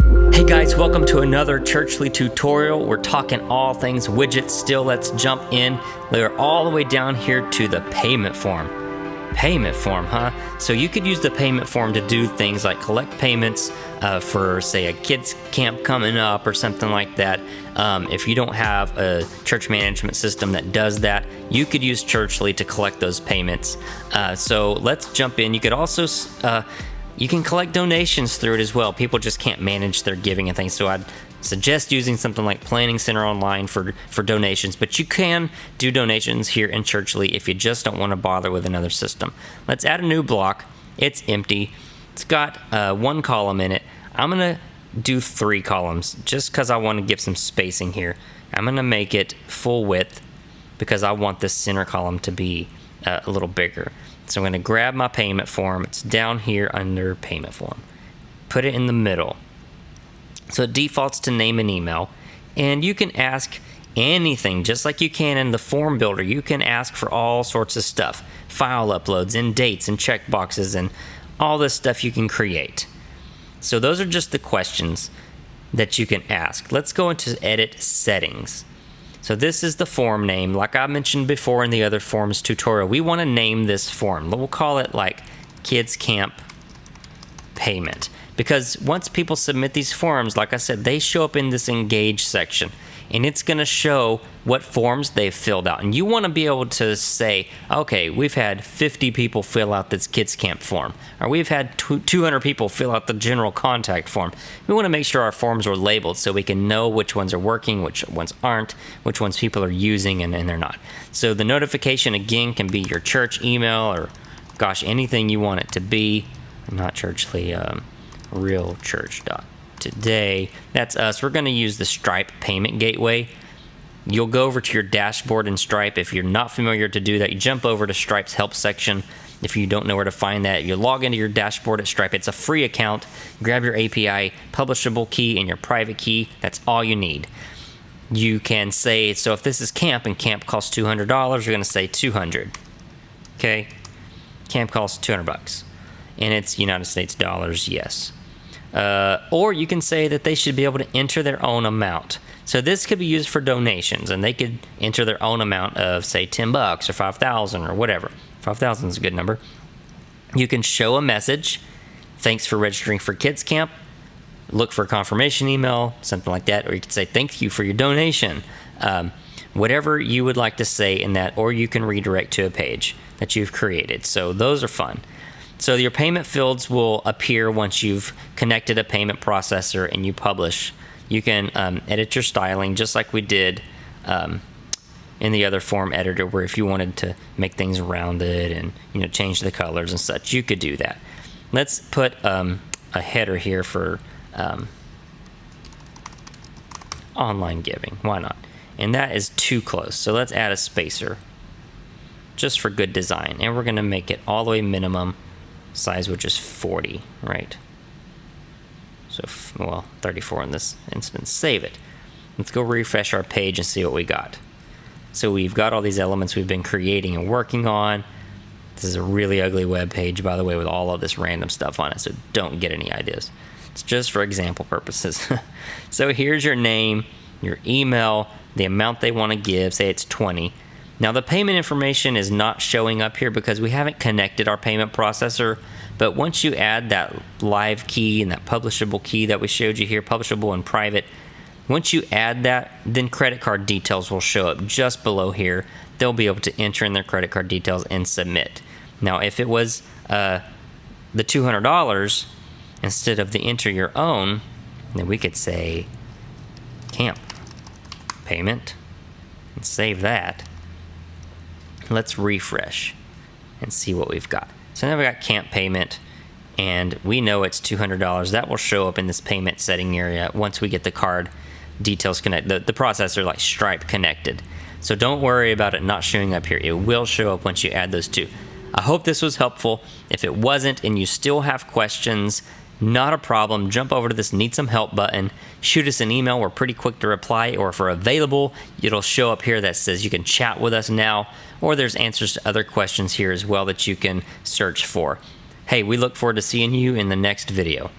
Hey guys, welcome to another Churchly tutorial. We're talking all things widgets still. Let's jump in. We're all the way down here to the payment form. Payment form, huh? So you could use the payment form to do things like collect payments for, say, a kids camp coming up or something like that. If you don't have a church management system that does that, you could use Churchly to collect those payments. So let's jump in. You could also you can collect donations through it as well. People just can't manage their giving and things, so I'd suggest using something like Planning Center Online for donations, but you can do donations here in Churchly if you just don't want to bother with another system. Let's add a new block. It's empty. It's got one column in it. I'm going to do 3 columns just because I want to give some spacing here. I'm going to make it full width because I want this center column to be a little bigger. So I'm going to grab my payment form. It's down here under payment form. Put it in the middle. So it defaults to name and email. And you can ask anything, just like you can in the form builder. You can ask for all sorts of stuff. File uploads and dates and checkboxes and all this stuff you can create. So those are just the questions that you can ask. Let's go into edit settings. So this is the form name. Like I mentioned before in the other forms tutorial, we want to name this form. We'll call it like Kids Camp Payment. Because once people submit these forms, like I said, they show up in this engage section. And it's going to show what forms they've filled out. And you want to be able to say, okay, we've had 50 people fill out this Kids Camp form. Or we've had 200 people fill out the general contact form. We want to make sure our forms are labeled so we can know which ones are working, which ones aren't, which ones people are using and they're not. So the notification, again, can be your church email or, gosh, anything you want it to be. Not Churchly, realchurch.today. That's us. We're going to use the Stripe payment gateway. You'll go over to your dashboard in Stripe. If you're not familiar to do that, you jump over to Stripe's help section. If you don't know where to find that, you log into your dashboard at Stripe. It's a free account. Grab your API publishable key and your private key. That's all you need. You can say, so if this is camp and camp costs $200, you're going to say 200. Okay? Camp costs $200. And it's United States dollars, yes. Or you can say that they should be able to enter their own amount. So this could be used for donations, and they could enter their own amount of, say, $10 or 5,000 or whatever. 5,000 is a good number. You can show a message, thanks for registering for Kids Camp, look for a confirmation email, something like that, or you could say thank you for your donation. Whatever you would like to say in that, or you can redirect to a page that you've created. So those are fun. So your payment fields will appear once you've connected a payment processor and you publish. You can edit your styling just like we did in the other form editor, where if you wanted to make things rounded and change the colors and such, you could do that. Let's put a header here for online giving. Why not? And that is too close. So let's add a spacer just for good design. And we're going to make it all the way minimum size, which is 40, right? So, 34 in this instance. Save it. Let's go refresh our page and see what we got. So we've got all these elements we've been creating and working on. This is a really ugly web page, by the way, with all of this random stuff on it, so don't get any ideas. It's just for example purposes. So here's your name, your email, the amount they want to give, say it's 20. Now the payment information is not showing up here because we haven't connected our payment processor, but once you add that live key and that publishable key that we showed you here, publishable and private, once you add that, then credit card details will show up just below here. They'll be able to enter in their credit card details and submit. Now if it was the $200 instead of the enter your own, then we could say camp payment and save that. Let's refresh and see what we've got. So now we got camp payment, and we know it's $200. That will show up in this payment setting area once we get the card details connected, the processor like Stripe connected. So don't worry about it not showing up here. It will show up once you add those two. I hope this was helpful. If it wasn't and you still have questions, not a problem. Jump over to this Need Some Help button. Shoot us an email. We're pretty quick to reply. Or if we're available, it'll show up here that says you can chat with us now. Or there's answers to other questions here as well that you can search for. Hey, we look forward to seeing you in the next video.